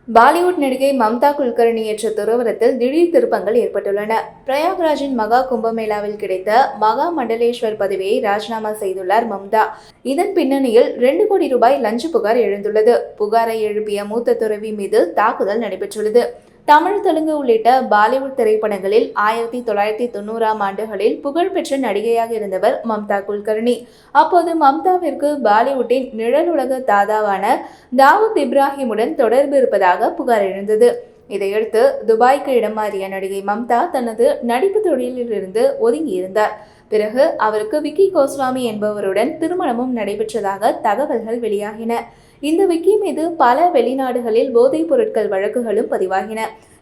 பாலிவுட் நடிகை மம்தா குல்கர்னி ஏற்ற துறவரத்தில் திடீர் திருப்பங்கள் ஏற்பட்டுள்ளன. பிரயாக்ராஜின் மகா கும்பமேளாவில் கிடைத்த மகா மண்டலேஸ்வர் பதவியை ராஜினாமா செய்துள்ளார் மம்தா. இதன் பின்னணியில் 2 கோடி ரூபாய் லஞ்ச புகார் எழுந்துள்ளது. புகாரை எழுப்பிய மூத்த துறவி மீது தாக்குதல் நடைபெற்றுள்ளது. தமிழ், தெலுங்கு உள்ளிட்ட பாலிவுட் திரைப்படங்களில் 1990ஆம் ஆண்டுகளில் புகழ்பெற்ற நடிகையாக இருந்தவர் மம்தா குல்கர்னி. அப்போது மம்தாவிற்கு பாலிவுட்டின் நிழலுலக தாதாவான தாவூத் இப்ராஹிமுடன் தொடர்பு இருப்பதாக புகார் எழுந்தது. இதையடுத்து துபாய்க்கு இடம் மாறிய நடிகை மம்தா தனது நடிப்பு தொழிலிலிருந்து ஒதுங்கியிருந்தார். பிறகு அவருக்கு விக்கி கோஸ்வாமி என்பவருடன் திருமணமும் நடைபெற்றதாக தகவல்கள் வெளியாகின. இந்த விக்கி மீது பல வெளிநாடுகளில் போதைப் பொருட்கள் வழக்குகளும் பதிவாகின.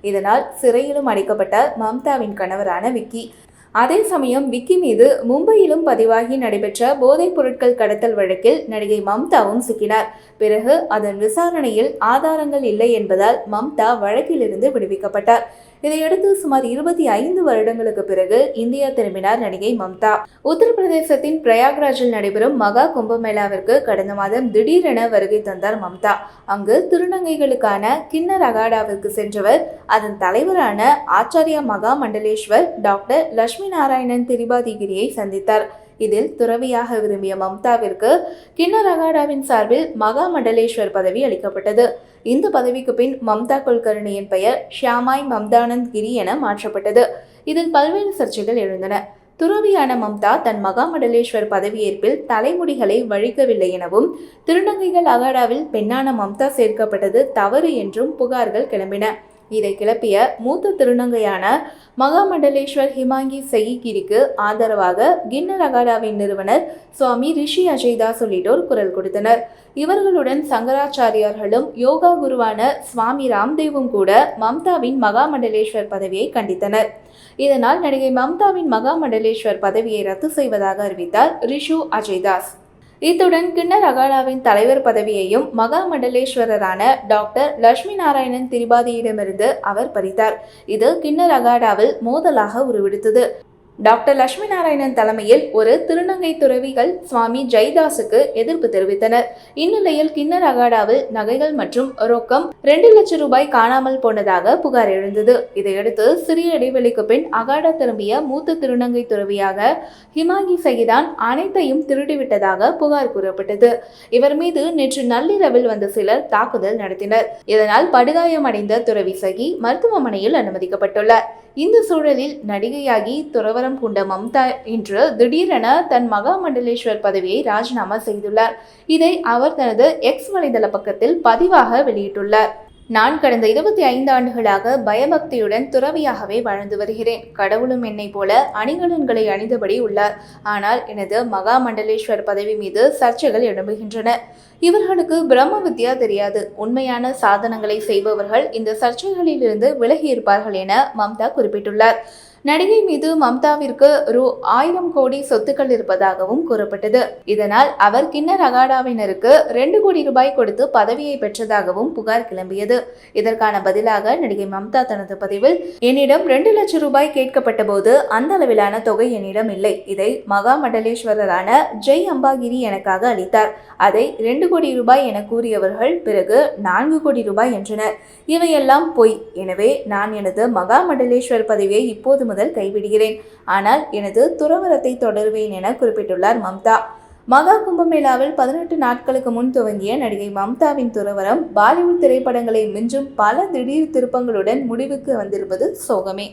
இதனால் சிறையிலும் அடைக்கப்பட்டார் மம்தாவின் கணவரான விக்கி. அதே சமயம் விக்கி மீது மும்பையிலும் பதிவாகி நடைபெற்ற போதைப் பொருட்கள் கடத்தல் வழக்கில் நடிகை மம்தாவும் சிக்கினார். பிறகு அதன் விசாரணையில் ஆதாரங்கள் இல்லை என்பதால் மம்தா வழக்கிலிருந்து விடுவிக்கப்பட்டார். இதையடுத்து சுமார் 25 வருடங்களுக்கு பிறகு இந்தியா திரும்பினார் நடிகை மம்தா. உத்தரப்பிரதேசத்தின் பிரயாக்ராஜில் நடைபெறும் மகா கும்பமேளாவிற்கு கடந்த மாதம் திடீரென வருகை தந்தார் மம்தா. அங்கு திருநங்கைகளுக்கான கிண்ணர் அகாடாவிற்கு சென்றவர் அதன் தலைவரான ஆச்சாரியா மகா மண்டலேஸ்வர் டாக்டர் லட்சுமி நாராயணன் திரிபாதிகிரியை சந்தித்தார். இதில் துறவியாக விரும்பிய மம்தாவிற்கு கிண்ணர் அகாடாவின் சார்பில் மகா மண்டலேஸ்வர் பதவி அளிக்கப்பட்டது. இந்த பதவிக்கு பின் மம்தா குல்கர்னியின் பெயர் ஷியாமாய் மம்தானந்த் கிரி என மாற்றப்பட்டது. இதில் பல்வேறு சர்ச்சைகள் எழுந்தன. துறவியான மம்தா தன் மகா மண்டலேஸ்வர் பதவியேற்பில் தலைமுடிகளை வழிக்கவில்லை எனவும், திருநங்கைகள் அகாடாவில் பெண்ணான மம்தா சேர்க்கப்பட்டது தவறு என்றும் புகார்கள் கிளம்பின. இதை கிளப்பிய மூத்த திருநங்கையான மகா மண்டலேஸ்வர் ஹிமாங்கி செயிகிரிக்கு ஆதரவாக கின்னர் அகாடாவின் நிறுவனர் சுவாமி ரிஷி அஜய்தாஸ் உள்ளிட்டோர் குரல் கொடுத்தனர். இவர்களுடன் சங்கராச்சாரியார்களும் யோகா குருவான சுவாமி ராம்தேவும் கூட மம்தாவின் மகா மண்டலேஸ்வர் பதவியை கண்டித்தனர். இதனால் நடிகை மம்தாவின் மகா மண்டலேஸ்வர் பதவியை ரத்து செய்வதாக அறிவித்தார் ரிஷு அஜய்தாஸ். இத்துடன் கிண்ணர் அகாடாவின் தலைவர் பதவியையும் மகா மண்டலேஸ்வரரான டாக்டர் லட்சுமி நாராயணன் திரிபாதியிடமிருந்து அவர் பறித்தார். இது கிண்ணர் அகாடாவில் மோதலாக உருவெடுத்தது. டாக்டர் லட்சுமி நாராயணன் தலைமையில் ஒரு திருநங்கை துறவிகள் சுவாமி ஜெய்தாஸுக்கு எதிர்ப்பு தெரிவித்தனர். இந்நிலையில் கிண்ணர் அகாடாவில் நகைகள் மற்றும் ரொக்கம் 2 லட்சம் ரூபாய் காணாமல் போனதாக புகார் எழுந்தது. இதையடுத்து சிறிய இடைவெளிக்கு பின் அகாடா திரும்பிய மூத்த திருநங்கை துறவியாக ஹிமாங்கி சகிதான் அனைத்தையும் திருடிவிட்டதாக புகார் கூறப்பட்டது. இவர் மீது நேற்று நள்ளிரவில் வந்த சிலர் தாக்குதல் நடத்தினர். இதனால் படுகாயமடைந்த துறவி சகி மருத்துவமனையில் அனுமதிக்கப்பட்டுள்ளார். இந்த சூழலில் நடிகையாகி துறவரம் கொண்ட மம்தா இன்று திடீரென தன் மகா மண்டலேஸ்வர் பதவியை ராஜினாமா செய்துள்ளார். இதை அவர் தனது எக்ஸ் வலைதள பக்கத்தில் பதிவாக வெளியிட்டுள்ளார். நான் கடந்த 25 ஆண்டுகளாக பயபக்தியுடன் துறவியாகவே வாழ்ந்து வருகிறேன். கடவுளும் என்னை போல அணிகலன்களை அணிந்தபடி உள்ளார். ஆனால் எனது மகா மண்டலேஸ்வர் பதவி மீது சர்ச்சைகள் எழும்புகின்றன. இவர்களுக்கு பிரம்ம வித்யா தெரியாது. உண்மையான சாதனங்களை செய்பவர்கள் இந்த சர்ச்சைகளிலிருந்து விலகி இருப்பார்கள் என மம்தா குறிப்பிட்டுள்ளார். நடிகை மீது மம்தாவிற்கு ரூ.1000 கோடி சொத்துக்கள் இருப்பதாகவும் கூறப்பட்டது. இதனால் அவர் கிண்ணர் அகாடாவினருக்கு 2 கோடி ரூபாய் கொடுத்து பதவியை பெற்றதாகவும் புகார் கிளம்பியது. இதற்கான பதிலாக நடிகை மம்தா தனது பதிவில், என்னிடம் 2 லட்சம் ரூபாய் கேட்கப்பட்ட போது அந்த அளவிலான தொகை என்னிடம் இல்லை. இதை மகா மண்டலேஸ்வரரான ஜெய் அம்பாகிரி எனக்காக அளித்தார். அதை 2 கோடி ரூபாய் என கூறியவர்கள் பிறகு 4 கோடி ரூபாய் என்றனர். இவையெல்லாம் பொய். எனவே நான் எனது மகா மண்டலேஸ்வர் பதவியை இப்போது முதல் கைவிடுகிறேன். ஆனால் எனது துறவரத்தை தொடர்வேன் என குறிப்பிட்டுள்ளார் மம்தா. மகா கும்பமேளாவில் 18 நாட்களுக்கு முன் துவங்கிய நடிகை மம்தாவின் துறவரம் பாலிவுட் திரைப்படங்களை மிஞ்சும் பல திடீர் திருப்பங்களுடன் முடிவுக்கு வந்திருப்பது சோகமே.